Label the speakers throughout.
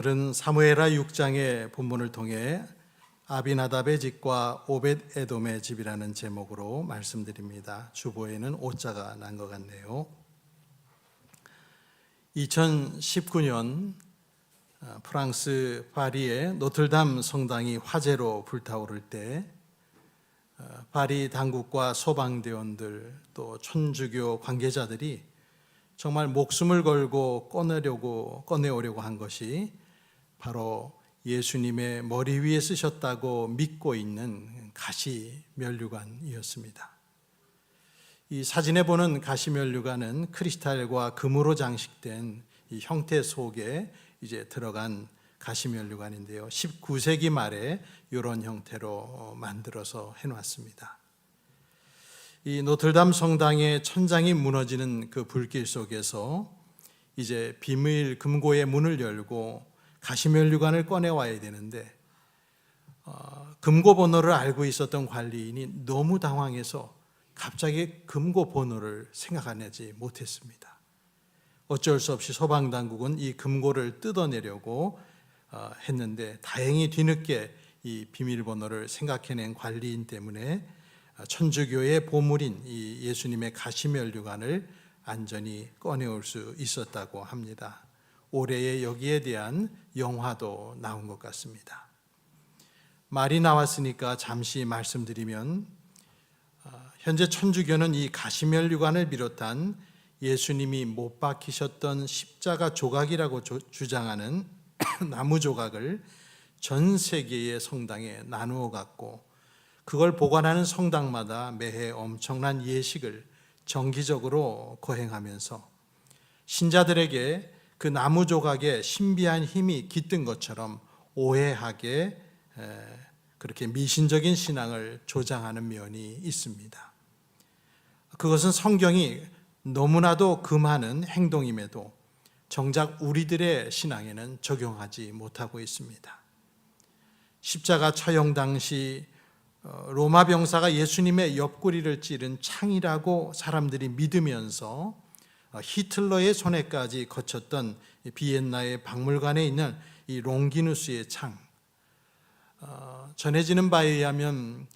Speaker 1: 오늘은 사무엘하 6장의 본문을 통해 아비나답의 집과 오벳 에돔의 집이라는 제목으로 말씀드립니다. 주보에는 오자가 난 것 같네요. 2019년 프랑스 파리의 노틀담 성당이 화재로 불타오를 때 파리 당국과 소방대원들 또 천주교 관계자들이 정말 목숨을 걸고 꺼내오려고 한 것이 바로 예수님의 머리 위에 쓰셨다고 믿고 있는 가시면류관이었습니다. 이 사진에 보는 가시면류관은 크리스탈과 금으로 장식된 이 형태 속에 이제 들어간 가시면류관인데요. 19세기 말에 이런 형태로 만들어서 해놨습니다. 이 노틀담 성당의 천장이 무너지는 그 불길 속에서 이제 비밀 금고의 문을 열고 가시면류관을 꺼내와야 되는데 금고 번호를 알고 있었던 관리인이 너무 당황해서 갑자기 금고 번호를 생각하지 못했습니다. 어쩔 수 없이 소방당국은 이 금고를 뜯어내려고 했는데 다행히 뒤늦게 이 비밀번호를 생각해낸 관리인 때문에 천주교의 보물인 이 예수님의 가시면류관을 안전히 꺼내올 수 있었다고 합니다. 올해에 여기에 대한 영화도 나온 것 같습니다. 말이 나왔으니까 잠시 말씀드리면 현재 천주교는 이 가시면류관을 비롯한 예수님이 못 박히셨던 십자가 조각이라고 주장하는 나무 조각을 전 세계의 성당에 나누어 갖고 그걸 보관하는 성당마다 매해 엄청난 예식을 정기적으로 거행하면서 신자들에게 그 나무 조각에 신비한 힘이 깃든 것처럼 오해하게 그렇게 미신적인 신앙을 조장하는 면이 있습니다. 그것은 성경이 너무나도 금하는 행동임에도 정작 우리들의 신앙에는 적용하지 못하고 있습니다. 십자가 처형 당시 로마 병사가 예수님의 옆구리를 찌른 창이라고 사람들이 믿으면서 히틀러의 손에까지 거쳤던 비엔나의 박물관에 있는 이 롱기누스의 창, 전해지는 바에 의하면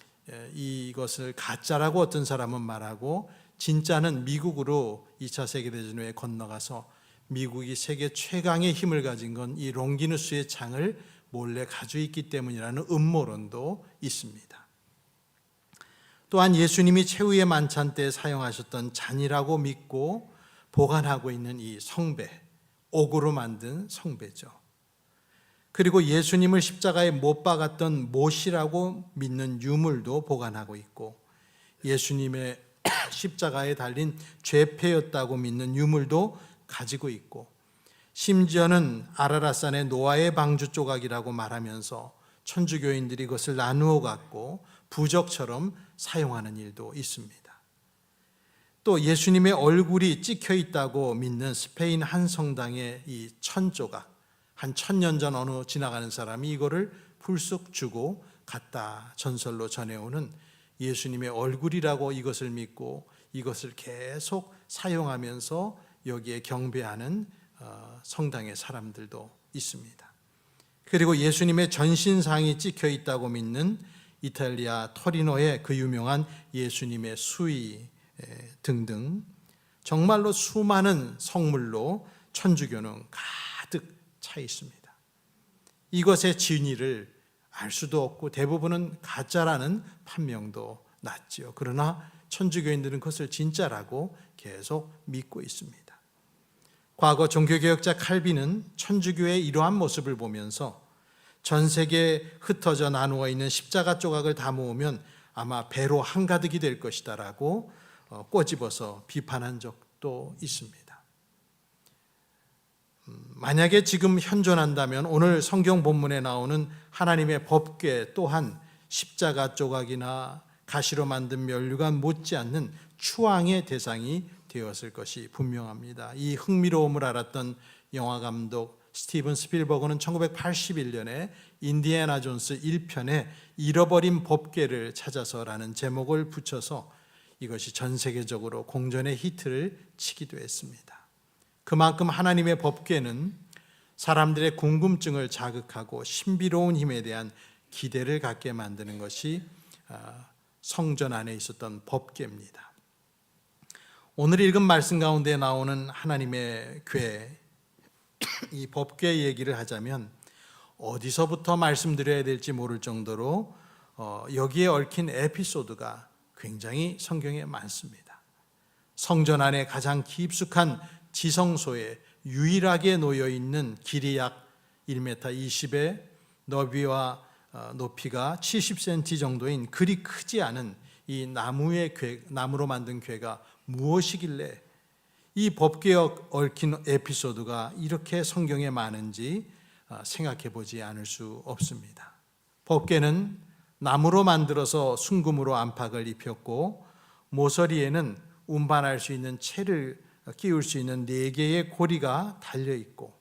Speaker 1: 이것을 가짜라고 어떤 사람은 말하고 진짜는 미국으로 2차 세계대전 후에 건너가서 미국이 세계 최강의 힘을 가진 건 이 롱기누스의 창을 몰래 가지고 있기 때문이라는 음모론도 있습니다. 또한 예수님이 최후의 만찬 때 사용하셨던 잔이라고 믿고 보관하고 있는 이 성배, 옥으로 만든 성배죠. 그리고 예수님을 십자가에 못 박았던 못이라고 믿는 유물도 보관하고 있고 예수님의 십자가에 달린 죄패였다고 믿는 유물도 가지고 있고 심지어는 아라랏산의 노아의 방주 조각이라고 말하면서 천주교인들이 그것을 나누어 갖고 부적처럼 사용하는 일도 있습니다. 또 예수님의 얼굴이 찍혀 있다고 믿는 스페인 한 성당의 이 천조각, 한 1000년 전 어느 지나가는 사람이 이거를 불쑥 주고 갔다 전설로 전해오는 예수님의 얼굴이라고 이것을 믿고 이것을 계속 사용하면서 여기에 경배하는 성당의 사람들도 있습니다. 그리고 예수님의 전신상이 찍혀 있다고 믿는 이탈리아 토리노의 그 유명한 예수님의 수의 등등 정말로 수많은 성물로 천주교는 가득 차 있습니다. 이것의 진위를 알 수도 없고 대부분은 가짜라는 판명도 났지요. 그러나 천주교인들은 그것을 진짜라고 계속 믿고 있습니다. 과거 종교개혁자 칼빈은 천주교의 이러한 모습을 보면서 전 세계에 흩어져 나누어 있는 십자가 조각을 다 모으면 아마 배로 한가득이 될 것이다라고 꼬집어서 비판한 적도 있습니다. 만약에 지금 현존한다면 오늘 성경 본문에 나오는 하나님의 법궤 또한 십자가 조각이나 가시로 만든 면류관 못지않는 추앙의 대상이 되었을 것이 분명합니다. 이 흥미로움을 알았던 영화감독 스티븐 스필버그는 1981년에 인디애나 존스 1편에 잃어버린 법궤를 찾아서라는 제목을 붙여서 이것이 전 세계적으로 공전의 히트를 치기도 했습니다. 그만큼 하나님의 법궤는 사람들의 궁금증을 자극하고 신비로운 힘에 대한 기대를 갖게 만드는 것이 성전 안에 있었던 법궤입니다. 오늘 읽은 말씀 가운데 나오는 하나님의 궤, 이 법궤 얘기를 하자면 어디서부터 말씀드려야 될지 모를 정도로 여기에 얽힌 에피소드가 굉장히 성경에 많습니다. 성전 안에 가장 깊숙한 지성소에 유일하게 놓여 있는 길이 약 1m 20에 너비와 높이가 70cm 정도인 그리 크지 않은 이 나무로 만든 궤가 무엇이길래 이 법궤에 얽힌 에피소드가 이렇게 성경에 많은지 생각해 보지 않을 수 없습니다. 법궤는 나무로 만들어서 순금으로 안팎을 입혔고 모서리에는 운반할 수 있는 채를 끼울 수 있는 4개의 고리가 달려 있고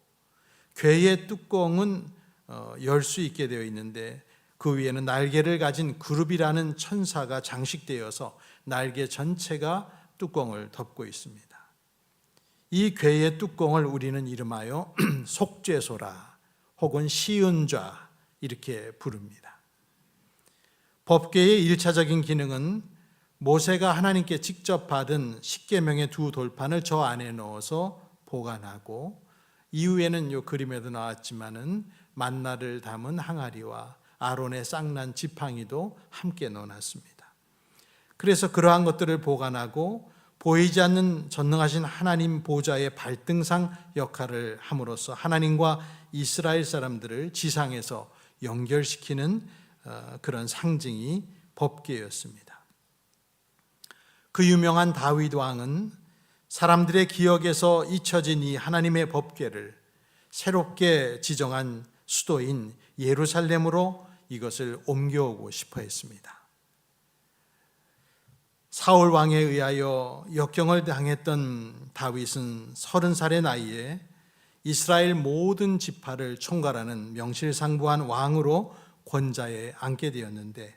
Speaker 1: 궤의 뚜껑은 열 수 있게 되어 있는데 그 위에는 날개를 가진 그룹이라는 천사가 장식되어서 날개 전체가 뚜껑을 덮고 있습니다. 이 궤의 뚜껑을 우리는 이름하여 속죄소라 혹은 시은좌 이렇게 부릅니다. 법궤의 1차적인 기능은 모세가 하나님께 직접 받은 십계명의 2 돌판을 저 안에 넣어서 보관하고 이후에는 이 그림에도 나왔지만은 만나를 담은 항아리와 아론의 쌍난 지팡이도 함께 넣어놨습니다. 그래서 그러한 것들을 보관하고 보이지 않는 전능하신 하나님 보좌의 발등상 역할을 함으로써 하나님과 이스라엘 사람들을 지상에서 연결시키는 그런 상징이 법궤였습니다. 그 유명한 다윗 왕은 사람들의 기억에서 잊혀진 이 하나님의 법궤를 새롭게 지정한 수도인 예루살렘으로 이것을 옮겨오고 싶어 했습니다. 사울 왕에 의하여 역경을 당했던 다윗은 30살의 나이에 이스라엘 모든 지파를 총괄하는 명실상부한 왕으로 권좌에 앉게 되었는데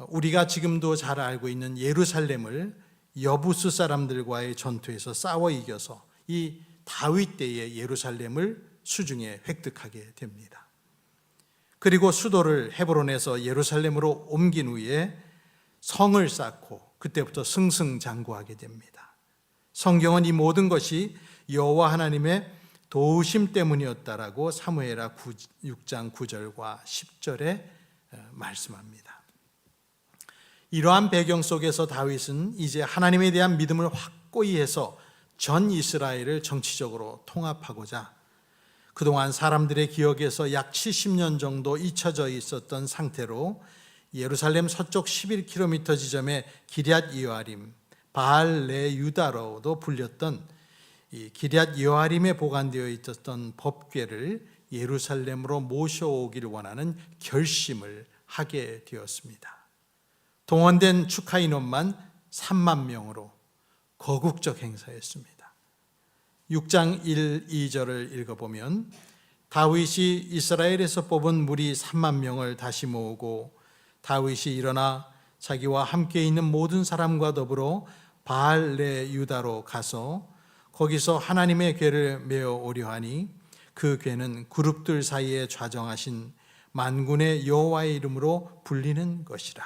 Speaker 1: 우리가 지금도 잘 알고 있는 예루살렘을 여부스 사람들과의 전투에서 싸워 이겨서 이 다윗 때의 예루살렘을 수중에 획득하게 됩니다. 그리고 수도를 헤브론에서 예루살렘으로 옮긴 후에 성을 쌓고 그때부터 승승장구하게 됩니다. 성경은 이 모든 것이 여호와 하나님의 도우심 때문이었다라고 사무엘하 6장 9절과 10절에 말씀합니다. 이러한 배경 속에서 다윗은 이제 하나님에 대한 믿음을 확고히 해서 전 이스라엘을 정치적으로 통합하고자 그동안 사람들의 기억에서 약 70년 정도 잊혀져 있었던 상태로 예루살렘 서쪽 11km 지점의 기럇 여아림, 바알 레 유다로도 불렸던 이 기럇 여아림에 보관되어 있었던 법궤를 예루살렘으로 모셔오기를 원하는 결심을 하게 되었습니다. 동원된 축하 인원만 3만 명으로 거국적 행사였습니다. 6장 1, 2절을 읽어보면 다윗이 이스라엘에서 뽑은 무리 3만 명을 다시 모으고 다윗이 일어나 자기와 함께 있는 모든 사람과 더불어 바알 레 유다로 가서 거기서 하나님의 궤를 메어 오려 하니 그 궤는 그룹들 사이에 좌정하신 만군의 여호와의 이름으로 불리는 것이라.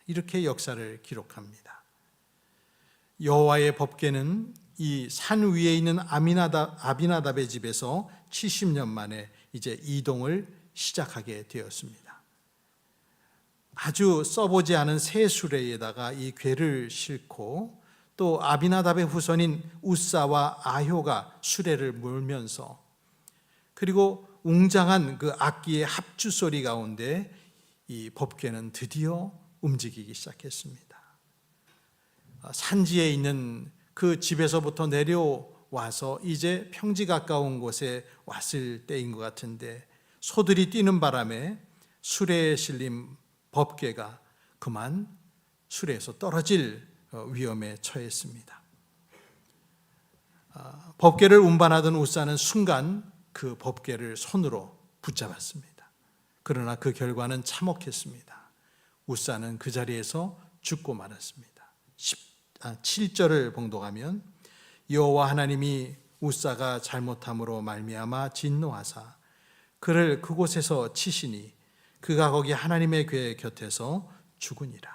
Speaker 1: 이렇게 역사를 기록합니다. 여호와의 법궤는 이 산 위에 있는 아비나답의 집에서 70년 만에 이제 이동을 시작하게 되었습니다. 아주 써보지 않은 새 수레에다가 이 궤를 싣고 또 아비나답의 후손인 우사와 아효가 수레를 몰면서 그리고 웅장한 그 악기의 합주 소리 가운데 이 법궤는 드디어 움직이기 시작했습니다. 산지에 있는 그 집에서부터 내려와서 이제 평지 가까운 곳에 왔을 때인 것 같은데 소들이 뛰는 바람에 수레에 실린 법궤가 그만 수레에서 떨어질 위험에 처했습니다. 법궤를 운반하던 우사는 순간 그 법궤를 손으로 붙잡았습니다. 그러나 그 결과는 참혹했습니다. 우사는 그 자리에서 죽고 말았습니다. 7절을 봉독하면 여호와 하나님이 웃사가 잘못함으로 말미암아 진노하사 그를 그곳에서 치시니 그가 거기 하나님의 궤 곁에서 죽으니라.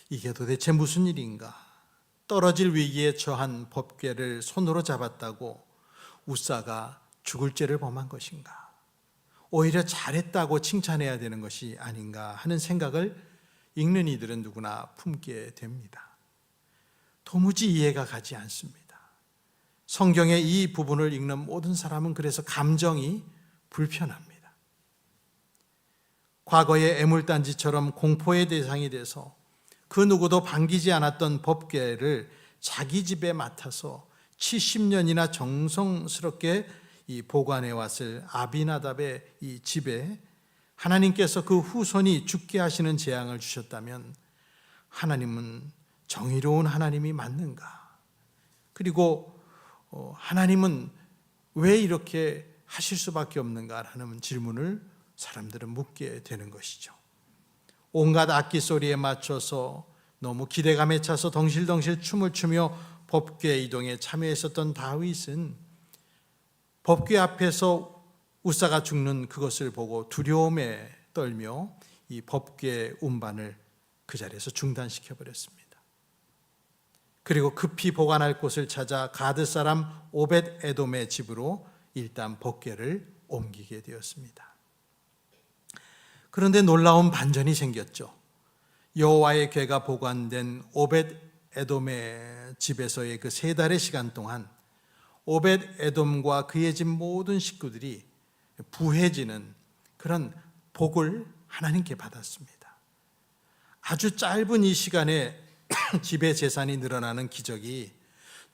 Speaker 1: 이게 도대체 무슨 일인가? 떨어질 위기에 처한 법궤를 손으로 잡았다고 웃사가 죽을 죄를 범한 것인가? 오히려 잘했다고 칭찬해야 되는 것이 아닌가 하는 생각을 읽는 이들은 누구나 품게 됩니다. 도무지 이해가 가지 않습니다. 성경의 이 부분을 읽는 모든 사람은 그래서 감정이 불편합니다. 과거의 애물단지처럼 공포의 대상이 돼서 그 누구도 반기지 않았던 법궤를 자기 집에 맡아서 70년이나 정성스럽게 보관해 왔을 아비나답의 이 집에 하나님께서 그 후손이 죽게 하시는 재앙을 주셨다면 하나님은 정의로운 하나님이 맞는가? 그리고 하나님은 왜 이렇게 하실 수밖에 없는가라는 질문을 사람들은 묻게 되는 것이죠. 온갖 악기 소리에 맞춰서 너무 기대감에 차서 덩실덩실 춤을 추며 법궤 이동에 참여했었던 다윗은 법궤 앞에서 웃사가 죽는 그것을 보고 두려움에 떨며 이 법궤 운반을 그 자리에서 중단시켜 버렸습니다. 그리고 급히 보관할 곳을 찾아 가드 사람 오벳 에돔의 집으로 일단 법궤를 옮기게 되었습니다. 그런데 놀라운 반전이 생겼죠. 여호와의 궤가 보관된 오벳 에돔의 집에서의 그 3달의 시간 동안 오벳 에돔과 그의 집 모든 식구들이 부해지는 그런 복을 하나님께 받았습니다. 아주 짧은 이 시간에 집의 재산이 늘어나는 기적이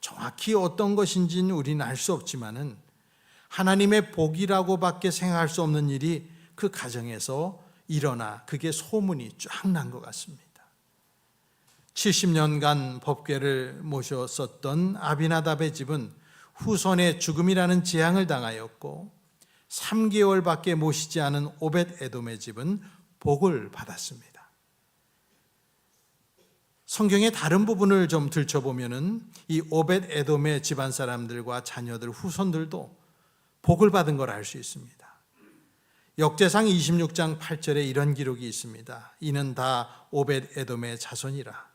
Speaker 1: 정확히 어떤 것인지는 우리는 알 수 없지만은 하나님의 복이라고밖에 생각할 수 없는 일이 그 가정에서 일어나 그게 소문이 쫙 난 것 같습니다. 70년간 법궤를 모셨었던 아비나답의 집은 후손의 죽음이라는 재앙을 당하였고 3개월밖에 모시지 않은 오벳 에돔의 집은 복을 받았습니다. 성경의 다른 부분을 좀 들춰보면은 이 오벳 에돔의 집안 사람들과 자녀들, 후손들도 복을 받은 걸 알 수 있습니다. 역대상 26장 8절에 이런 기록이 있습니다. 이는 다 오벳 에돔의 자손이라.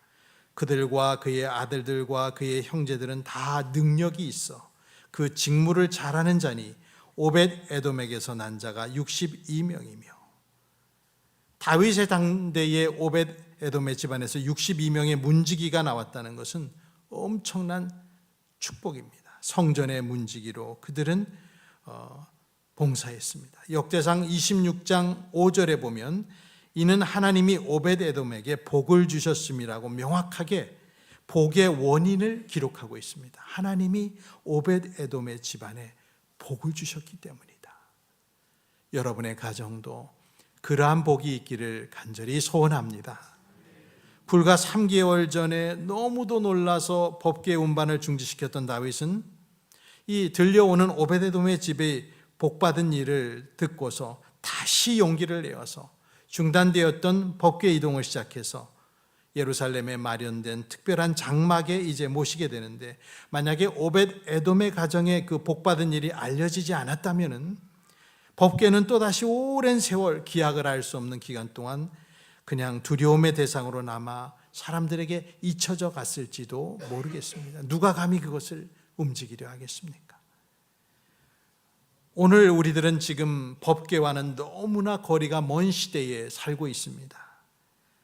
Speaker 1: 그들과 그의 아들들과 그의 형제들은 다 능력이 있어 그 직무를 잘하는 자니 오벳 에돔에게서 난 자가 62명이며 다윗의 당대의 오벳 에돔의 집안에서 62명의 문지기가 나왔다는 것은 엄청난 축복입니다. 성전의 문지기로 그들은 봉사했습니다. 역대상 26장 5절에 보면 이는 하나님이 오벳 에돔에게 복을 주셨음이라고 명확하게 복의 원인을 기록하고 있습니다. 하나님이 오벳 에돔의 집안에 복을 주셨기 때문이다. 여러분의 가정도 그러한 복이 있기를 간절히 소원합니다. 불과 3개월 전에 너무도 놀라서 법궤 운반을 중지시켰던 다윗은 이 들려오는 오벳 에돔의 집에 복받은 일을 듣고서 다시 용기를 내어서 중단되었던 법궤 이동을 시작해서 예루살렘에 마련된 특별한 장막에 이제 모시게 되는데 만약에 오벳 에돔의 가정에 그 복받은 일이 알려지지 않았다면은 법궤는 또다시 오랜 세월 기약을 할 수 없는 기간 동안 그냥 두려움의 대상으로 남아 사람들에게 잊혀져 갔을지도 모르겠습니다. 누가 감히 그것을 움직이려 하겠습니까? 오늘 우리들은 지금 법궤와는 너무나 거리가 먼 시대에 살고 있습니다.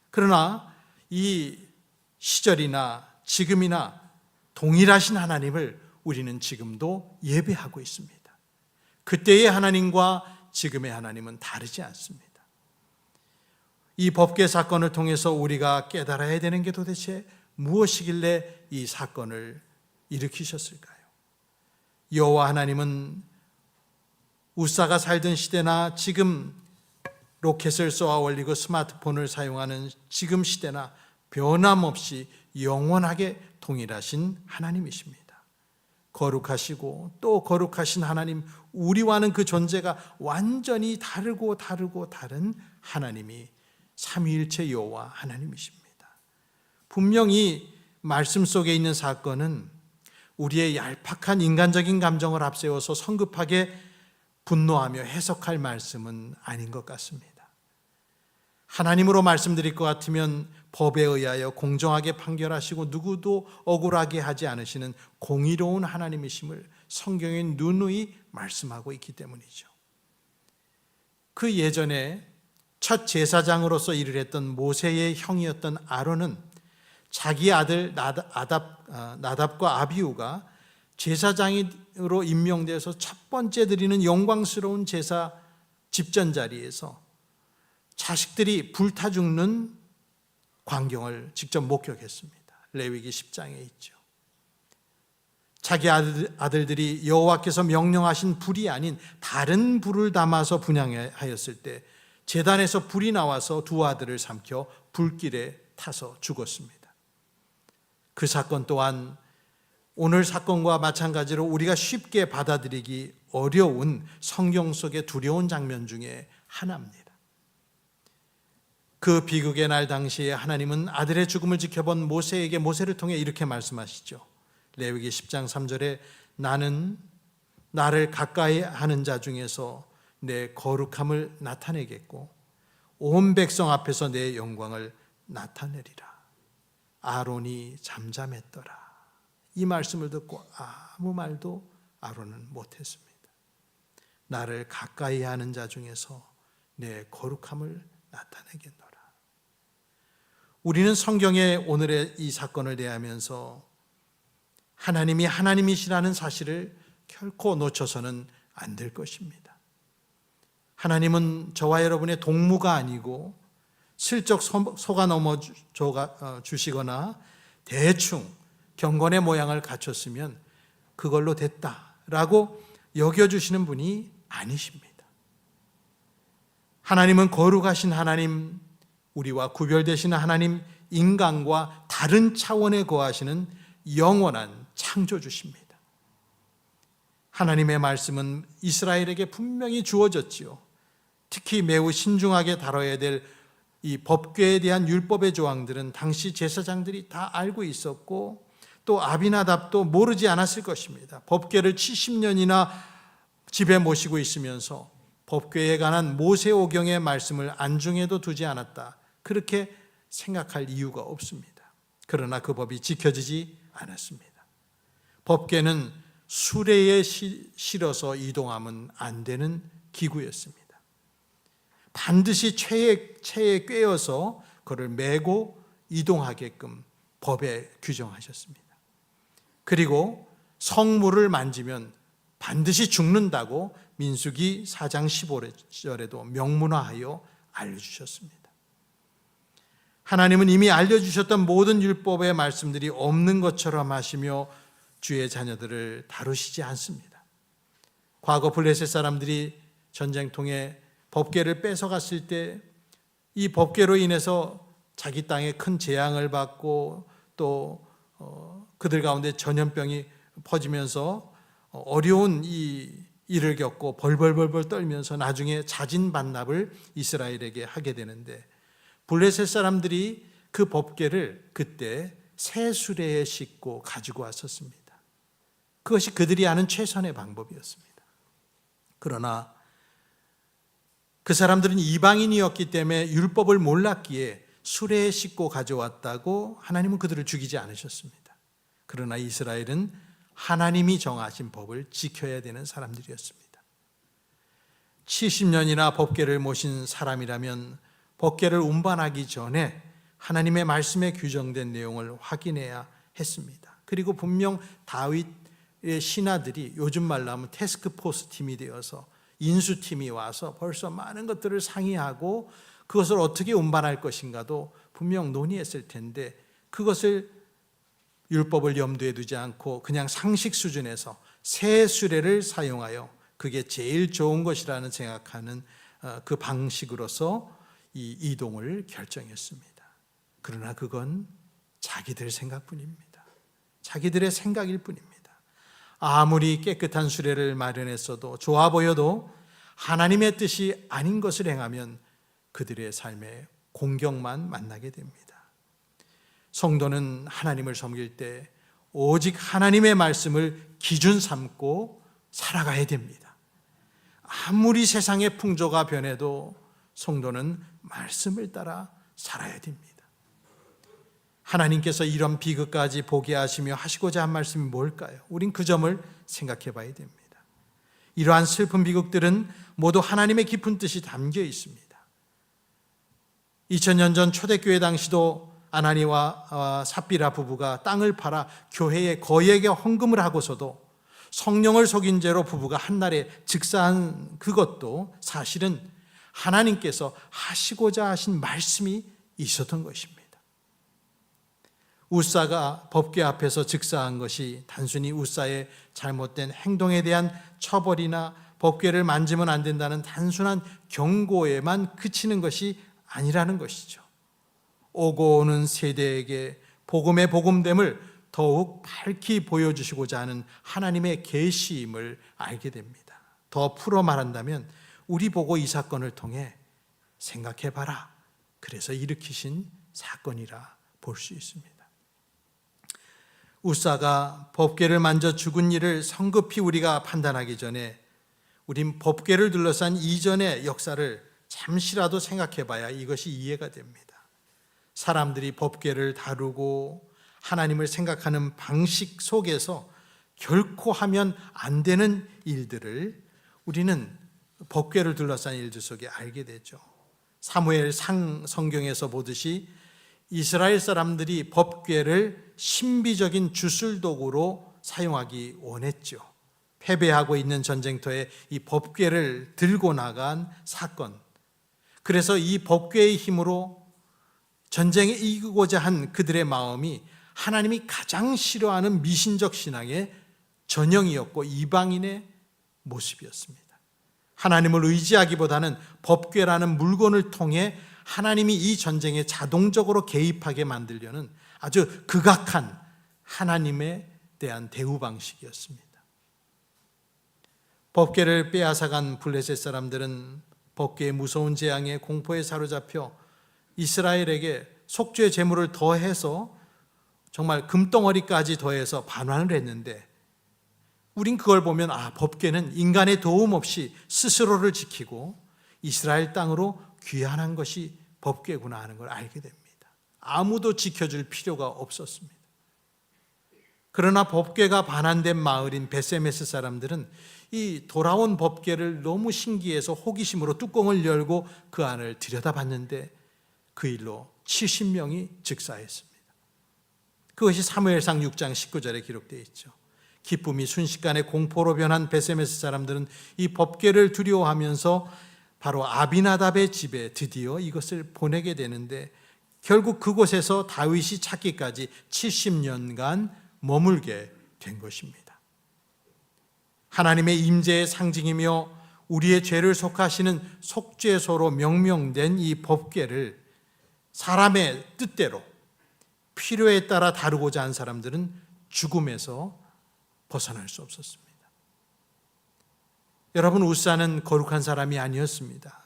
Speaker 1: 그러나 이 시절이나 지금이나 동일하신 하나님을 우리는 지금도 예배하고 있습니다. 그때의 하나님과 지금의 하나님은 다르지 않습니다. 이 법궤 사건을 통해서 우리가 깨달아야 되는 게 도대체 무엇이길래 이 사건을 일으키셨을까요? 여호와 하나님은 웃사가 살던 시대나 지금 로켓을 쏘아 올리고 스마트폰을 사용하는 지금 시대나 변함없이 영원하게 동일하신 하나님이십니다. 거룩하시고 또 거룩하신 하나님, 우리와는 그 존재가 완전히 다르고 다른 하나님이 삼위일체 여호와 하나님이십니다. 분명히 말씀 속에 있는 사건은 우리의 얄팍한 인간적인 감정을 앞세워서 성급하게 분노하며 해석할 말씀은 아닌 것 같습니다. 하나님으로 말씀드릴 것 같으면 법에 의하여 공정하게 판결하시고 누구도 억울하게 하지 않으시는 공의로운 하나님이심을 성경에 누누이 말씀하고 있기 때문이죠. 그 예전에 첫 제사장으로서 일을 했던 모세의 형이었던 아론은 자기 아들 나답과 아비후가 제사장으로 임명되어서 첫 번째 드리는 영광스러운 제사 집전 자리에서 자식들이 불타 죽는 광경을 직접 목격했습니다. 레위기 10장에 있죠. 자기 아들들이 여호와께서 명령하신 불이 아닌 다른 불을 담아서 분향하였을 때 제단에서 불이 나와서 두 아들을 삼켜 불길에 타서 죽었습니다. 그 사건 또한 오늘 사건과 마찬가지로 우리가 쉽게 받아들이기 어려운 성경 속의 두려운 장면 중에 하나입니다. 그 비극의 날 당시에 하나님은 아들의 죽음을 지켜본 모세에게 모세를 통해 이렇게 말씀하시죠. 레위기 10장 3절에 나는 나를 가까이 하는 자 중에서 내 거룩함을 나타내겠고 온 백성 앞에서 내 영광을 나타내리라. 아론이 잠잠했더라. 이 말씀을 듣고 아무 말도 아론은 못했습니다. 나를 가까이 하는 자 중에서 내 거룩함을 나타내겠노라. 우리는 성경에 오늘의 이 사건을 대하면서 하나님이 하나님이시라는 사실을 결코 놓쳐서는 안 될 것입니다. 하나님은 저와 여러분의 동무가 아니고 슬쩍 속아 넘어 주시거나 대충 경건의 모양을 갖췄으면 그걸로 됐다라고 여겨주시는 분이 아니십니다. 하나님은 거룩하신 하나님, 우리와 구별되시는 하나님, 인간과 다른 차원에 거하시는 영원한 창조주십니다. 하나님의 말씀은 이스라엘에게 분명히 주어졌지요. 특히 매우 신중하게 다뤄야 될 이 법궤에 대한 율법의 조항들은 당시 제사장들이 다 알고 있었고 또 아비나답도 모르지 않았을 것입니다. 법궤를 70년이나 집에 모시고 있으면서 법궤에 관한 모세오경의 말씀을 안중에도 두지 않았다. 그렇게 생각할 이유가 없습니다. 그러나 그 법이 지켜지지 않았습니다. 법궤는 수레에 실어서 이동하면 안 되는 기구였습니다. 반드시 체에 꿰어서 그를 메고 이동하게끔 법에 규정하셨습니다. 그리고 성물을 만지면 반드시 죽는다고 민수기 4장 15절에도 명문화하여 알려주셨습니다. 하나님은 이미 알려주셨던 모든 율법의 말씀들이 없는 것처럼 하시며 주의 자녀들을 다루시지 않습니다. 과거 블레셋 사람들이 전쟁통에 법궤를 뺏어갔을 때 이 법궤로 인해서 자기 땅에 큰 재앙을 받고 또 그들 가운데 전염병이 퍼지면서 어려운 이 일을 겪고 벌벌벌 떨면서 나중에 자진 반납을 이스라엘에게 하게 되는데 블레셋 사람들이 그 법궤를 그때 새 수레에 싣고 가지고 왔었습니다. 그것이 그들이 아는 최선의 방법이었습니다. 그러나 그 사람들은 이방인이었기 때문에 율법을 몰랐기에 수레에 싣고 가져왔다고 하나님은 그들을 죽이지 않으셨습니다. 그러나 이스라엘은 하나님이 정하신 법을 지켜야 되는 사람들이었습니다. 70년이나 법궤를 모신 사람이라면 법궤를 운반하기 전에 하나님의 말씀에 규정된 내용을 확인해야 했습니다. 그리고 분명 다윗의 신하들이 요즘 말로 하면 태스크포스 팀이 되어서 인수팀이 와서 벌써 많은 것들을 상의하고 그것을 어떻게 운반할 것인가도 분명 논의했을 텐데 그것을 율법을 염두에 두지 않고 그냥 상식 수준에서 새 수레를 사용하여 그게 제일 좋은 것이라는 생각하는 그 방식으로서 이 이동을 결정했습니다. 그러나 그건 자기들 생각뿐입니다. 자기들의 생각일 뿐입니다. 아무리 깨끗한 수레를 마련했어도 좋아 보여도 하나님의 뜻이 아닌 것을 행하면 그들의 삶에 공경만 만나게 됩니다. 성도는 하나님을 섬길 때 오직 하나님의 말씀을 기준 삼고 살아가야 됩니다. 아무리 세상의 풍조가 변해도 성도는 말씀을 따라 살아야 됩니다. 하나님께서 이런 비극까지 보게 하시며 하시고자 한 말씀이 뭘까요? 우린 그 점을 생각해 봐야 됩니다. 이러한 슬픈 비극들은 모두 하나님의 깊은 뜻이 담겨 있습니다. 2000년 전 초대교회 당시도 아나니와 삽비라 부부가 땅을 팔아 교회에 거액의 헌금을 하고서도 성령을 속인 죄로 부부가 한날에 즉사한 그것도 사실은 하나님께서 하시고자 하신 말씀이 있었던 것입니다. 우사가 법궤 앞에서 즉사한 것이 단순히 우사의 잘못된 행동에 대한 처벌이나 법궤를 만지면 안 된다는 단순한 경고에만 그치는 것이 아니라는 것이죠. 오고 오는 세대에게 복음의 복음됨을 더욱 밝히 보여주시고자 하는 하나님의 계시임을 알게 됩니다. 더 풀어 말한다면 우리 보고 이 사건을 통해 생각해봐라, 그래서 일으키신 사건이라 볼 수 있습니다. 우사가 법궤를 만져 죽은 일을 성급히 우리가 판단하기 전에 우린 법궤를 둘러싼 이전의 역사를 잠시라도 생각해봐야 이것이 이해가 됩니다. 사람들이 법궤를 다루고 하나님을 생각하는 방식 속에서 결코 하면 안 되는 일들을 우리는 법궤를 둘러싼 일들 속에 알게 되죠. 사무엘상 성경에서 보듯이 이스라엘 사람들이 법궤를 신비적인 주술도구로 사용하기 원했죠. 패배하고 있는 전쟁터에 이 법궤를 들고 나간 사건. 그래서 이 법궤의 힘으로 전쟁에 이기고자 한 그들의 마음이 하나님이 가장 싫어하는 미신적 신앙의 전형이었고 이방인의 모습이었습니다. 하나님을 의지하기보다는 법궤라는 물건을 통해 하나님이 이 전쟁에 자동적으로 개입하게 만들려는 아주 극악한 하나님에 대한 대우 방식이었습니다. 법궤를 빼앗아간 블레셋 사람들은 법궤의 무서운 재앙에 공포에 사로잡혀 이스라엘에게 속죄의 제물을 더해서 정말 금덩어리까지 더해서 반환을 했는데, 우린 그걸 보면 법궤는 인간의 도움 없이 스스로를 지키고 이스라엘 땅으로 귀환한 것이 법궤구나 하는 걸 알게 됩니다. 아무도 지켜줄 필요가 없었습니다. 그러나 법궤가 반환된 마을인 베세메스 사람들은 이 돌아온 법궤를 너무 신기해서 호기심으로 뚜껑을 열고 그 안을 들여다봤는데 그 일로 70명이 즉사했습니다. 그것이 사무엘상 6장 19절에 기록되어 있죠. 기쁨이 순식간에 공포로 변한 베세메스 사람들은 이 법궤를 두려워하면서 바로 아비나답의 집에 드디어 이것을 보내게 되는데, 결국 그곳에서 다윗이 찾기까지 70년간 머물게 된 것입니다. 하나님의 임재의 상징이며 우리의 죄를 속하시는 속죄소로 명명된 이 법궤를 사람의 뜻대로 필요에 따라 다루고자 한 사람들은 죽음에서 벗어날 수 없었습니다. 여러분, 우사는 거룩한 사람이 아니었습니다.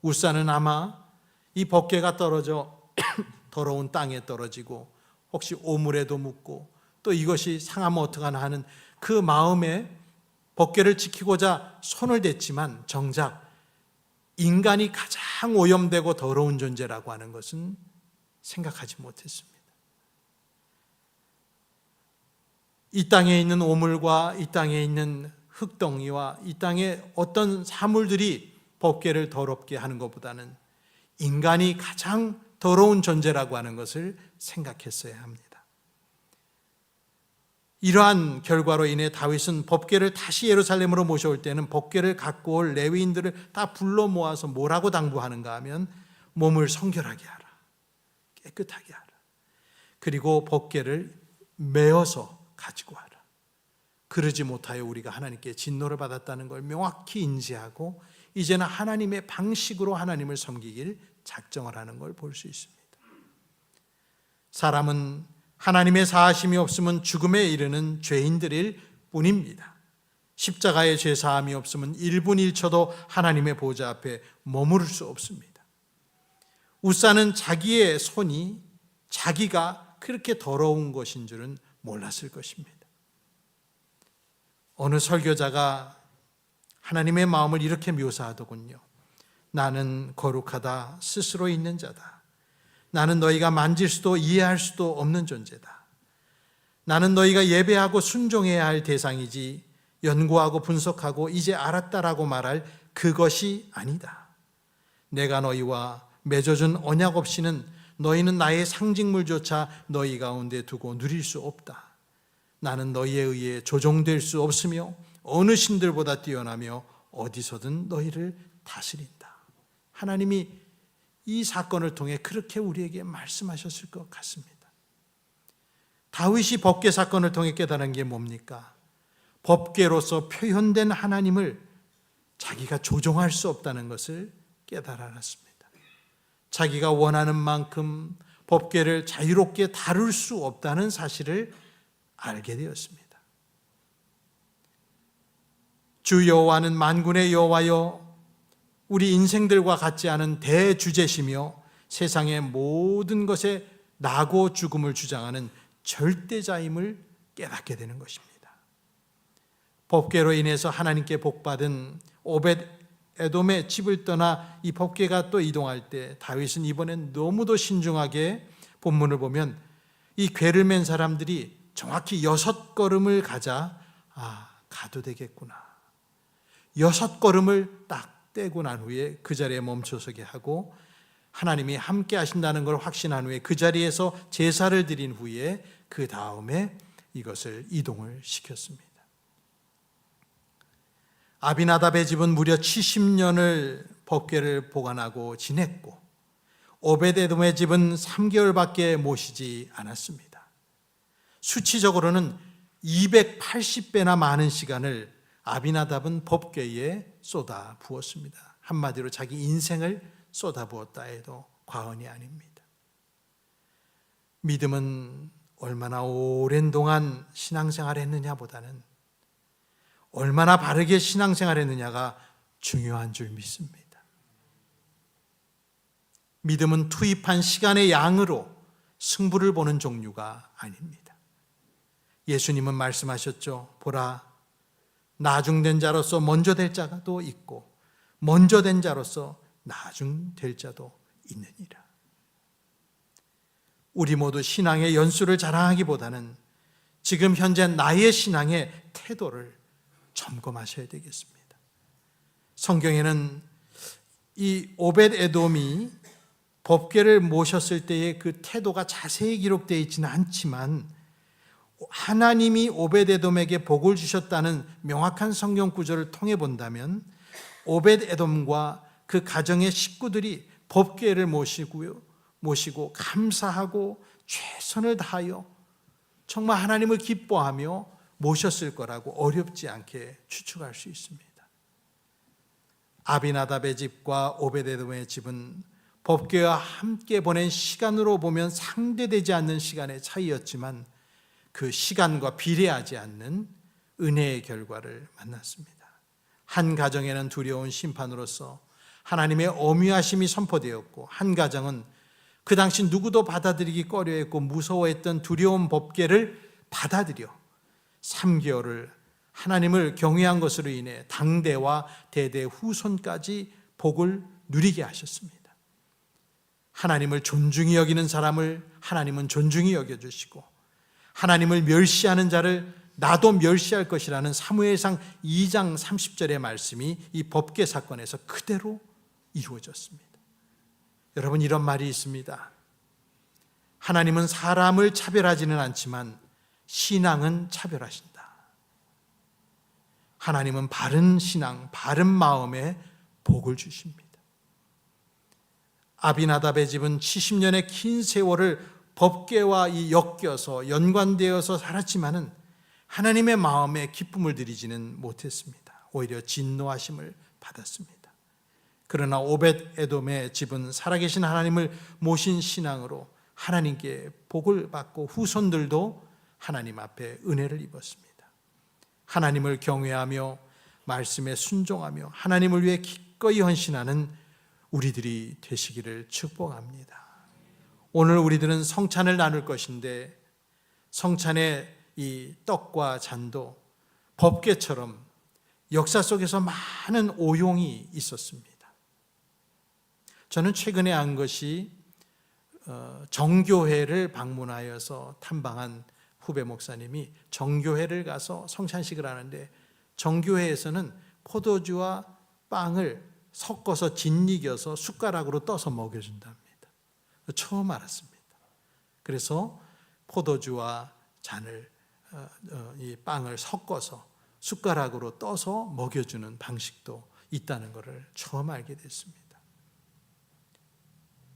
Speaker 1: 우사는 아마 이 법궤가 떨어져 더러운 땅에 떨어지고 혹시 오물에도 묻고 또 이것이 상하면 어떡하나 하는 그 마음에 법궤를 지키고자 손을 댔지만 정작 인간이 가장 오염되고 더러운 존재라고 하는 것은 생각하지 못했습니다. 이 땅에 있는 오물과 이 땅에 있는 흙덩이와 이 땅에 어떤 사물들이 법궤를 더럽게 하는 것보다는 인간이 가장 더러운 존재라고 하는 것을 생각했어야 합니다. 이러한 결과로 인해 다윗은 법궤를 다시 예루살렘으로 모셔올 때는 법궤를 갖고 올 레위인들을 다 불러 모아서 뭐라고 당부하는가 하면 몸을 성결하게 하라, 깨끗하게 하라, 그리고 법궤를 메어서 가지고 와라. 그러지 못하여 우리가 하나님께 진노를 받았다는 걸 명확히 인지하고 이제는 하나님의 방식으로 하나님을 섬기길 작정을 하는 걸 볼 수 있습니다. 사람은 하나님의 사하심이 없으면 죽음에 이르는 죄인들일 뿐입니다. 십자가의 죄 사함이 없으면 1분 1초도 하나님의 보좌 앞에 머무를 수 없습니다. 우사는 자기의 손이 자기가 그렇게 더러운 것인 줄은 몰랐을 것입니다. 어느 설교자가 하나님의 마음을 이렇게 묘사하더군요. 나는 거룩하다 스스로 있는 자다. 나는 너희가 만질 수도 이해할 수도 없는 존재다. 나는 너희가 예배하고 순종해야 할 대상이지 연구하고 분석하고 이제 알았다라고 말할 그것이 아니다. 내가 너희와 맺어준 언약 없이는 너희는 나의 상징물조차 너희 가운데 두고 누릴 수 없다. 나는 너희에 의해 조종될 수 없으며 어느 신들보다 뛰어나며 어디서든 너희를 다스린다. 하나님이 이 사건을 통해 그렇게 우리에게 말씀하셨을 것 같습니다. 다윗이 법궤 사건을 통해 깨달은 게 뭡니까? 법궤로서 표현된 하나님을 자기가 조종할 수 없다는 것을 깨달아 알았습니다. 자기가 원하는 만큼 법궤를 자유롭게 다룰 수 없다는 사실을 알게 되었습니다. 주 여호와는 만군의 여호와여, 우리 인생들과 같지 않은 대주제시며 세상의 모든 것에 나고 죽음을 주장하는 절대자임을 깨닫게 되는 것입니다. 법궤로 인해서 하나님께 복받은 오벳 에돔의 집을 떠나 이 법궤가 또 이동할 때 다윗은 이번엔 너무도 신중하게 본문을 보면 이 궤를 맨 사람들이 정확히 6걸음을 가자 가도 되겠구나. 6걸음을 딱 떼고 난 후에 그 자리에 멈춰서게 하고 하나님이 함께 하신다는 걸 확신한 후에 그 자리에서 제사를 드린 후에 그 다음에 이것을 이동을 시켰습니다. 아비나답의 집은 무려 70년을 법궤를 보관하고 지냈고 오벳에돔의 집은 3개월밖에 모시지 않았습니다. 수치적으로는 280배나 많은 시간을 아비나답은 법궤에 쏟아 부었습니다. 한마디로 자기 인생을 쏟아 부었다 해도 과언이 아닙니다. 믿음은 얼마나 오랜 동안 신앙생활을 했느냐보다는 얼마나 바르게 신앙생활을 했느냐가 중요한 줄 믿습니다. 믿음은 투입한 시간의 양으로 승부를 보는 종류가 아닙니다. 예수님은 말씀하셨죠. 보라, 나중된 자로서 먼저 될 자도 있고 먼저 된 자로서 나중될 자도 있느니라. 우리 모두 신앙의 연수를 자랑하기보다는 지금 현재 나의 신앙의 태도를 점검하셔야 되겠습니다. 성경에는 이 오벳 에돔이 법궤를 모셨을 때의 그 태도가 자세히 기록되어 있지는 않지만 하나님이 오벳 에돔에게 복을 주셨다는 명확한 성경 구절을 통해 본다면 오벳 에돔과 그 가정의 식구들이 법궤를 모시고 감사하고 최선을 다하여 정말 하나님을 기뻐하며 모셨을 거라고 어렵지 않게 추측할 수 있습니다. 아비나답의 집과 오벳에돔의 집은 법궤와 함께 보낸 시간으로 보면 상대되지 않는 시간의 차이였지만 그 시간과 비례하지 않는 은혜의 결과를 만났습니다. 한 가정에는 두려운 심판으로서 하나님의 엄위하심이 선포되었고 한 가정은 그 당시 누구도 받아들이기 꺼려했고 무서워했던 두려운 법궤를 받아들여 3개월을 하나님을 경외한 것으로 인해 당대와 대대 후손까지 복을 누리게 하셨습니다. 하나님을 존중히 여기는 사람을 하나님은 존중히 여겨주시고 하나님을 멸시하는 자를 나도 멸시할 것이라는 사무엘상 2장 30절의 말씀이 이 법궤 사건에서 그대로 이루어졌습니다. 여러분, 이런 말이 있습니다. 하나님은 사람을 차별하지는 않지만 신앙은 차별하신다. 하나님은 바른 신앙, 바른 마음에 복을 주십니다. 아비나답의 집은 70년의 긴 세월을 법궤와 엮여서 연관되어서 살았지만은 하나님의 마음에 기쁨을 드리지는 못했습니다. 오히려 진노하심을 받았습니다. 그러나 오벳 에돔의 집은 살아계신 하나님을 모신 신앙으로 하나님께 복을 받고 후손들도 하나님 앞에 은혜를 입었습니다. 하나님을 경외하며 말씀에 순종하며 하나님을 위해 기꺼이 헌신하는 우리들이 되시기를 축복합니다. 오늘 우리들은 성찬을 나눌 것인데 성찬의 이 떡과 잔도 법궤처럼 역사 속에서 많은 오용이 있었습니다. 저는 최근에 한 것이 정교회를 방문하여서 탐방한 후배 목사님이 정교회를 가서 성찬식을 하는데 정교회에서는 포도주와 빵을 섞어서 짓이겨서 숟가락으로 떠서 먹여준답니다. 처음 알았습니다. 그래서 포도주와 잔을 이 빵을 섞어서 숟가락으로 떠서 먹여주는 방식도 있다는 것을 처음 알게 됐습니다.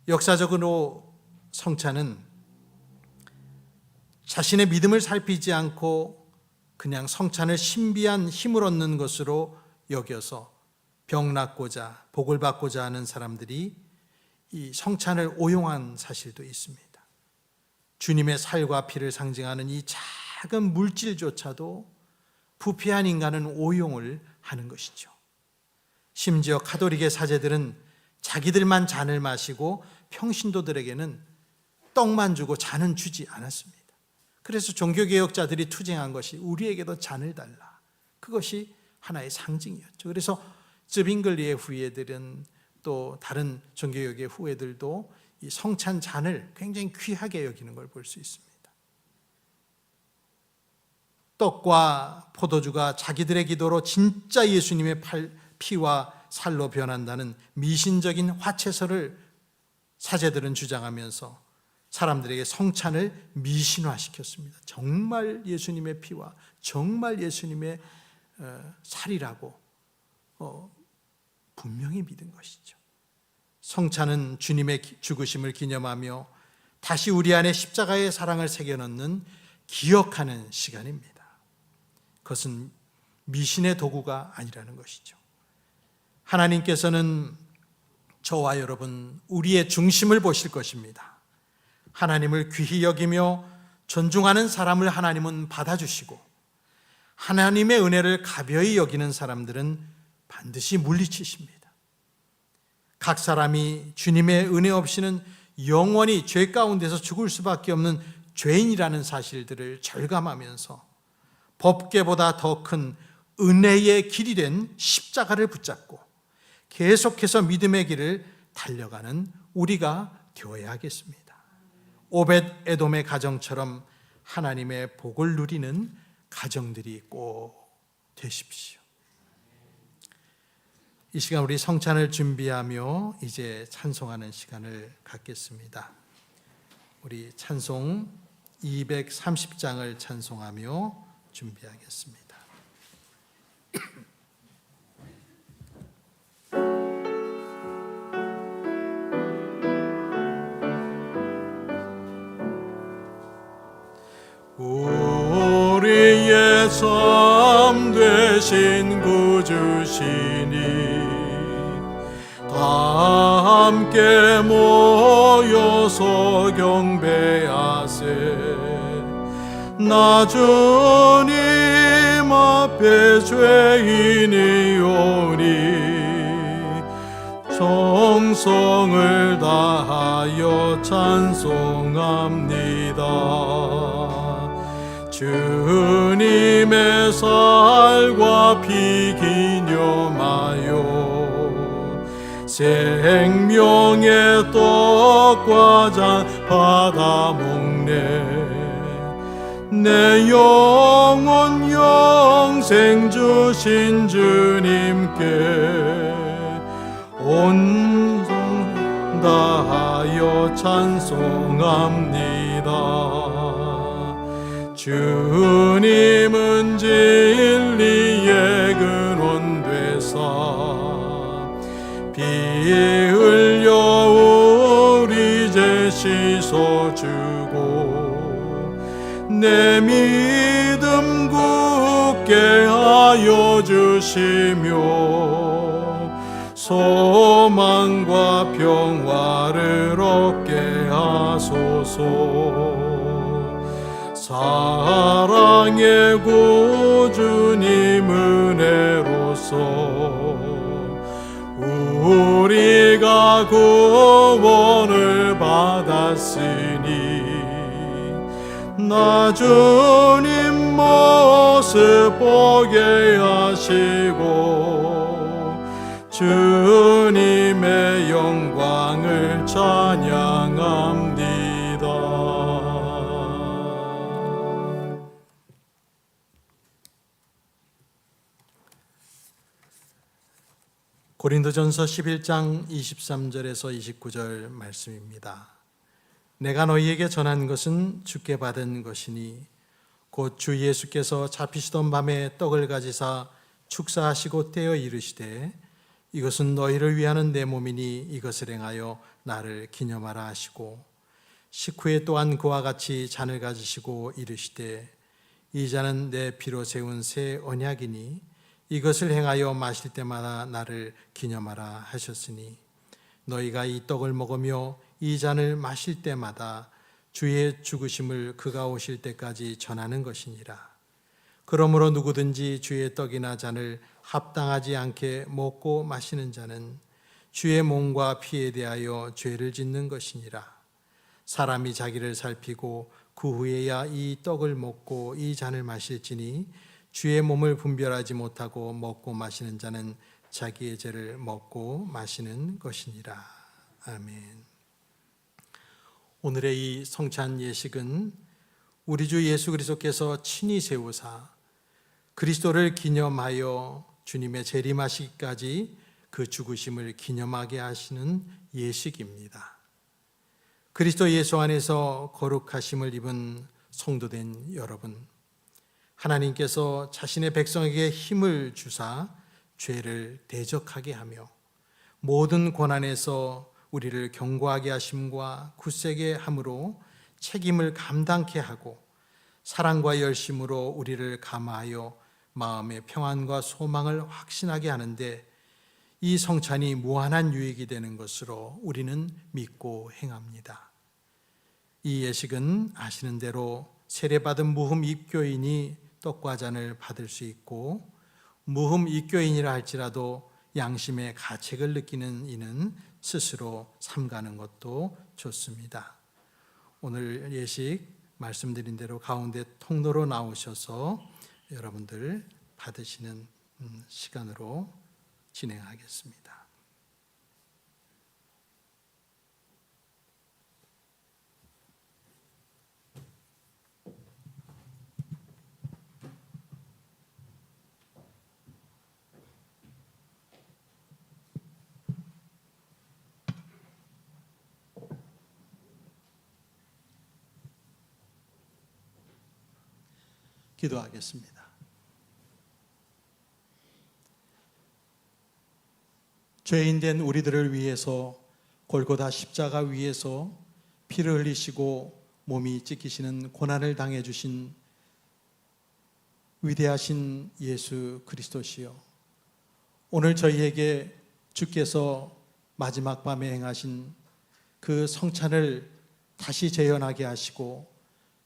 Speaker 1: 역사적으로 성찬은 자신의 믿음을 살피지 않고 그냥 성찬을 신비한 힘을 얻는 것으로 여겨서 병 낫고자 복을 받고자 하는 사람들이 이 성찬을 오용한 사실도 있습니다. 주님의 살과 피를 상징하는 이 작은 물질조차도 부패한 인간은 오용을 하는 것이죠. 심지어 가톨릭의 사제들은 자기들만 잔을 마시고 평신도들에게는 떡만 주고 잔은 주지 않았습니다. 그래서 종교개혁자들이 투쟁한 것이 우리에게도 잔을 달라. 그것이 하나의 상징이었죠. 그래서 쯔빙글리의 후예들은 또 다른 종교개혁의 후예들도 이 성찬 잔을 굉장히 귀하게 여기는 걸 볼 수 있습니다. 떡과 포도주가 자기들의 기도로 진짜 예수님의 피와 살로 변한다는 미신적인 화채설을 사제들은 주장하면서 사람들에게 성찬을 미신화시켰습니다. 정말 예수님의 피와 정말 예수님의 살이라고 분명히 믿은 것이죠. 성찬은 주님의 죽으심을 기념하며 다시 우리 안에 십자가의 사랑을 새겨넣는 기억하는 시간입니다. 그것은 미신의 도구가 아니라는 것이죠. 하나님께서는 저와 여러분 우리의 중심을 보실 것입니다. 하나님을 귀히 여기며 존중하는 사람을 하나님은 받아주시고 하나님의 은혜를 가벼이 여기는 사람들은 반드시 물리치십니다. 각 사람이 주님의 은혜 없이는 영원히 죄 가운데서 죽을 수밖에 없는 죄인이라는 사실들을 절감하면서 법궤보다 더 큰 은혜의 길이 된 십자가를 붙잡고 계속해서 믿음의 길을 달려가는 우리가 되어야 하겠습니다. 오벳 에돔의 가정처럼 하나님의 복을 누리는 가정들이 꼭 되십시오. 이 시간 우리 성찬을 준비하며 이제 찬송하는 시간을 갖겠습니다. 우리 찬송 230장을 찬송하며 준비하겠습니다.
Speaker 2: 우리의 삶 되신 구주시니 다 함께 모여서 경배하세. 나 주님 앞에 죄인이오니 정성을 다하여 찬송합니다. 주님의 살과 피 기념하여 생명의 떡과 잔 받아 먹네. 내 영혼 영생 주신 주님께 온성 다하여 찬송합니다. 주님은 진리의 근원 되사 피 흘려 우리 죄 씻어주고 내 믿음 굳게 하여 주시며 소망과 평화를 얻게 하소서. 사랑의 구주님 은혜로서 우리가 구원을 받았으니 나 주님 모습 보게 하시고 주님의 영광을 찬양합니다.
Speaker 1: 고린도전서 11장 23절에서 29절 말씀입니다. 내가 너희에게 전한 것은 주께 받은 것이니 곧 주 예수께서 잡히시던 밤에 떡을 가지사 축사하시고 떼어 이르시되 이것은 너희를 위하는 내 몸이니 이것을 행하여 나를 기념하라 하시고 식후에 또한 그와 같이 잔을 가지시고 이르시되 이 잔은 내 피로 세운 새 언약이니 이것을 행하여 마실 때마다 나를 기념하라 하셨으니 너희가 이 떡을 먹으며 이 잔을 마실 때마다 주의 죽으심을 그가 오실 때까지 전하는 것이니라. 그러므로 누구든지 주의 떡이나 잔을 합당하지 않게 먹고 마시는 자는 주의 몸과 피에 대하여 죄를 짓는 것이니라. 사람이 자기를 살피고 그 후에야 이 떡을 먹고 이 잔을 마실지니 주의 몸을 분별하지 못하고 먹고 마시는 자는 자기의 죄를 먹고 마시는 것이니라. 아멘. 오늘의 이 성찬 예식은 우리 주 예수 그리스도께서 친히 세우사 그리스도를 기념하여 주님의 재림하시기까지 그 죽으심을 기념하게 하시는 예식입니다. 그리스도 예수 안에서 거룩하심을 입은 성도된 여러분, 하나님께서 자신의 백성에게 힘을 주사 죄를 대적하게 하며 모든 고난에서 우리를 견고하게 하심과 굳세게 함으로 책임을 감당케 하고 사랑과 열심으로 우리를 감화하여 마음의 평안과 소망을 확신하게 하는데 이 성찬이 무한한 유익이 되는 것으로 우리는 믿고 행합니다. 이 예식은 아시는 대로 세례받은 무흠 입교인이 떡과 잔을 받을 수 있고 무흠 입교인이라 할지라도 양심의 가책을 느끼는 이는 스스로 삼가는 것도 좋습니다. 오늘 예식 말씀드린 대로 가운데 통로로 나오셔서 여러분들 받으시는 시간으로 진행하겠습니다. 기도하겠습니다. 죄인된 우리들을 위해서 골고다 십자가 위에서 피를 흘리시고 몸이 찢기시는 고난을 당해 주신 위대하신 예수 그리스도시여, 오늘 저희에게 주께서 마지막 밤에 행하신 그 성찬을 다시 재현하게 하시고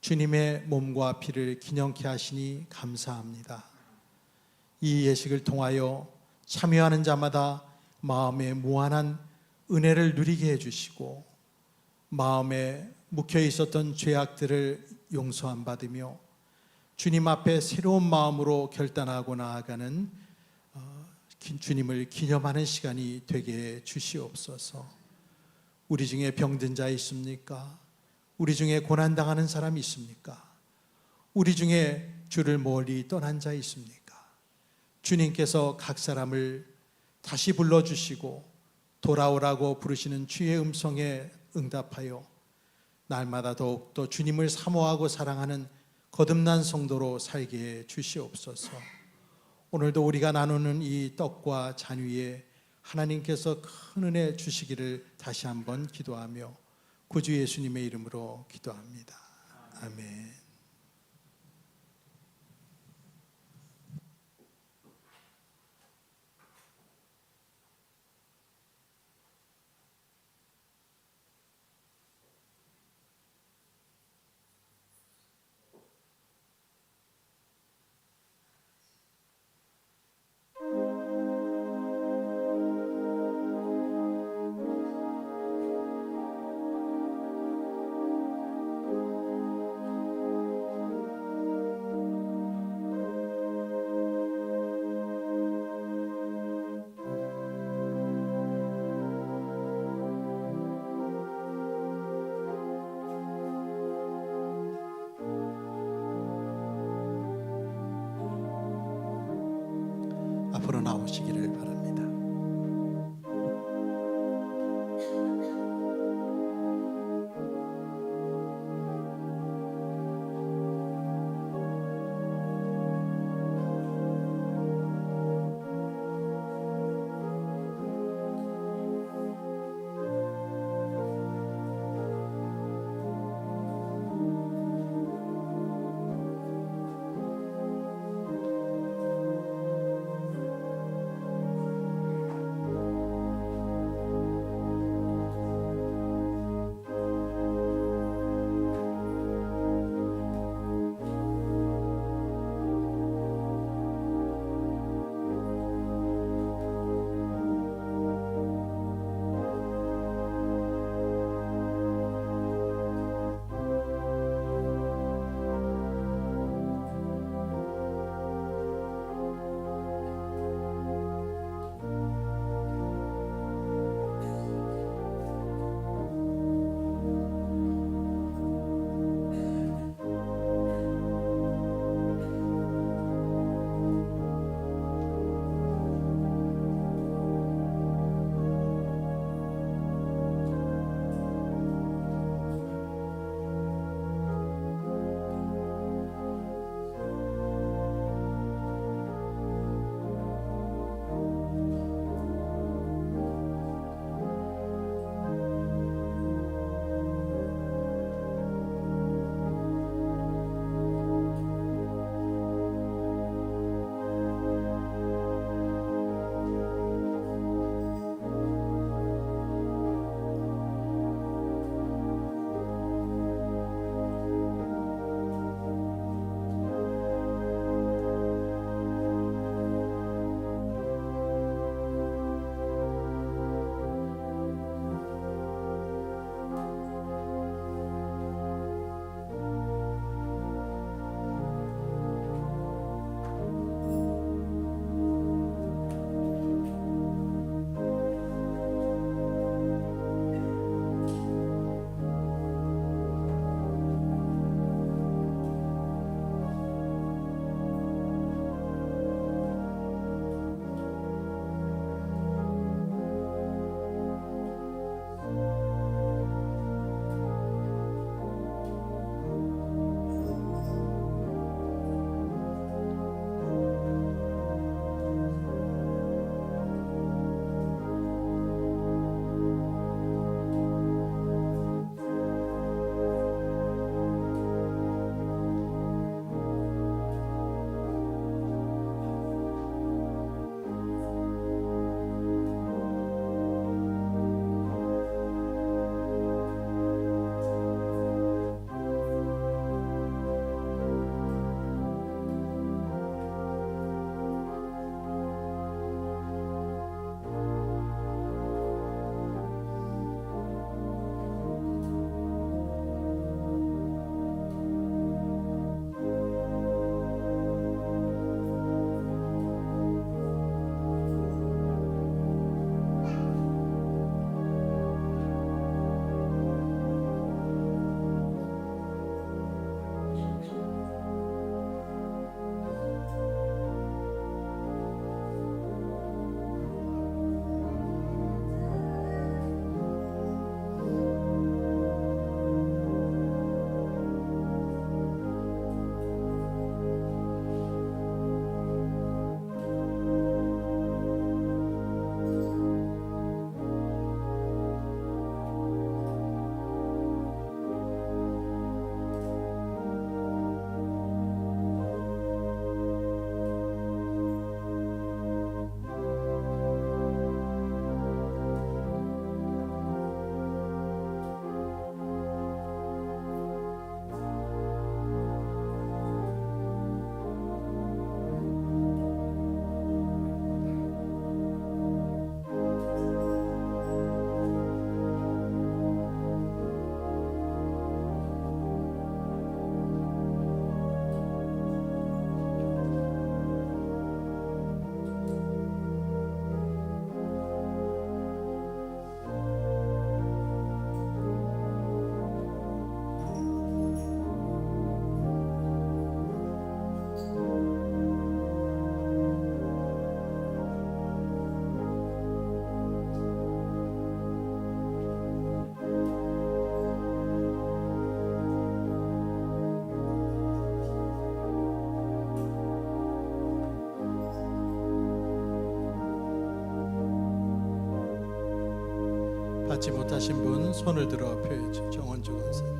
Speaker 1: 주님의 몸과 피를 기념케 하시니 감사합니다. 이 예식을 통하여 참여하는 자마다 마음에 무한한 은혜를 누리게 해주시고 마음에 묵혀 있었던 죄악들을 용서함 받으며 주님 앞에 새로운 마음으로 결단하고 나아가는 주님을 기념하는 시간이 되게 주시옵소서. 우리 중에 병든 자 있습니까? 우리 중에 고난당하는 사람이 있습니까? 우리 중에 주를 멀리 떠난 자 있습니까? 주님께서 각 사람을 다시 불러주시고 돌아오라고 부르시는 주의 음성에 응답하여 날마다 더욱더 주님을 사모하고 사랑하는 거듭난 성도로 살게 해 주시옵소서. 오늘도 우리가 나누는 이 떡과 잔 위에 하나님께서 큰 은혜 주시기를 다시 한번 기도하며 구주 예수님의 이름으로 기도합니다. 아멘. 보시기를 바랍니다. 받지 못하신 분 손을 들어 표해 주시오. 정원주 권사님.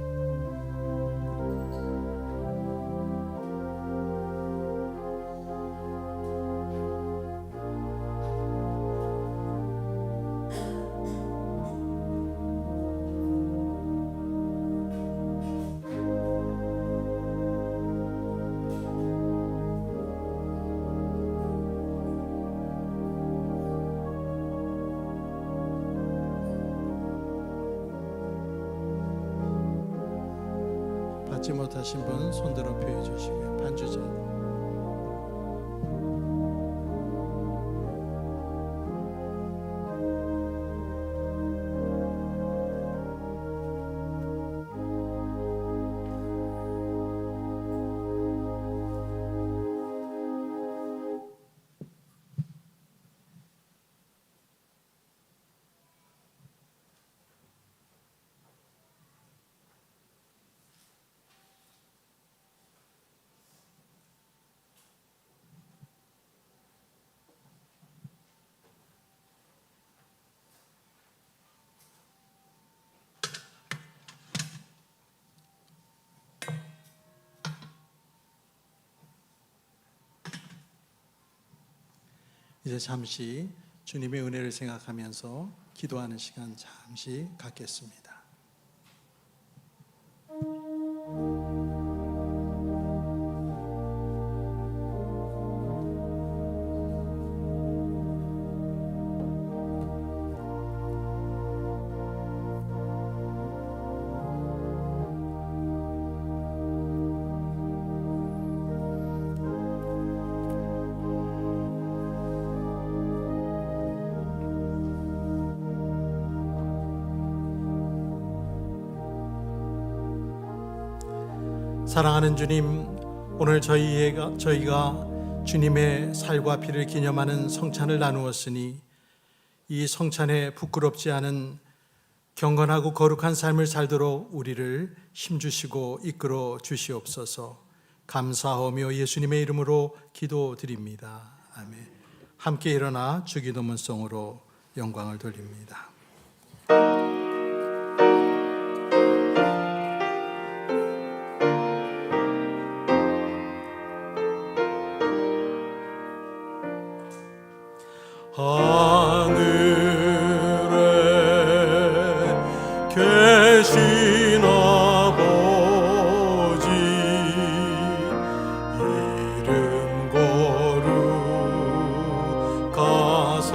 Speaker 1: 받지 못하신 분 손들어 표해 주시고요. 반주자. 이제 잠시 주님의 은혜를 생각하면서 기도하는 시간 잠시 갖겠습니다. 사랑하는 주님, 오늘 저희가 주님의 살과 피를 기념하는 성찬을 나누었으니 이 성찬에 부끄럽지 않은 경건하고 거룩한 삶을 살도록 우리를 힘주시고 이끌어 주시옵소서. 감사하며 예수님의 이름으로 기도드립니다. 아멘. 함께 일어나 주기도문송으로 영광을 돌립니다.
Speaker 2: 하늘에 계신 아버지 이름 거룩하사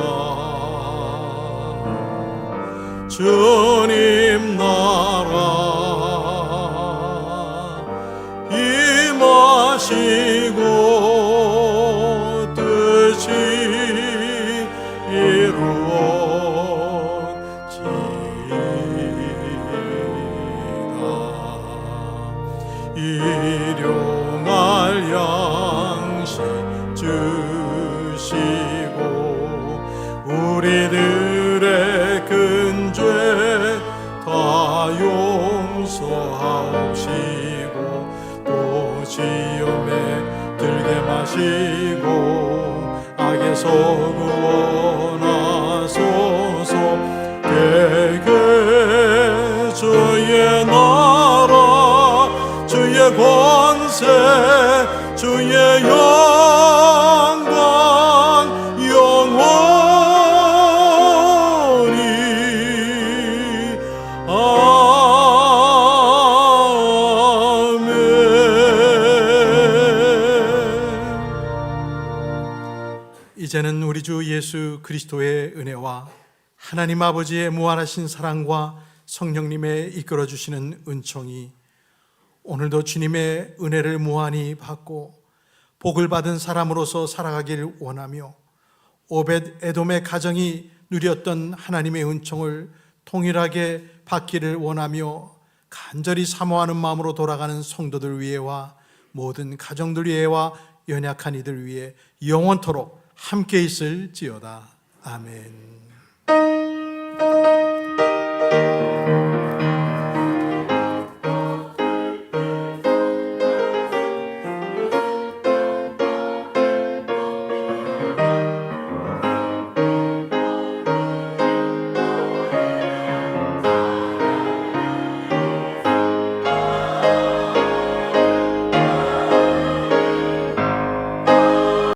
Speaker 2: 주님 나라 임하시고 뜻이 이루어지이다. 일용할 양식 주시고 우리들의 근죄 다 용서하옵시고 또 시험에 들게 마시고 악에서 구원하소서. 되게 주의 나라 주의 권세 주의 영광 영원히 아멘.
Speaker 1: 이제는 우리 주 예수 그리스도의 은혜와 하나님 아버지의 무한하신 사랑과 성령님의 이끌어 주시는 은총이 오늘도 주님의 은혜를 무한히 받고 복을 받은 사람으로서 살아가길 원하며 오벳 에돔의 가정이 누렸던 하나님의 은총을 동일하게 받기를 원하며 간절히 사모하는 마음으로 돌아가는 성도들 위해와 모든 가정들 위해와 연약한 이들 위해 영원토록 함께 있을지어다. 아멘.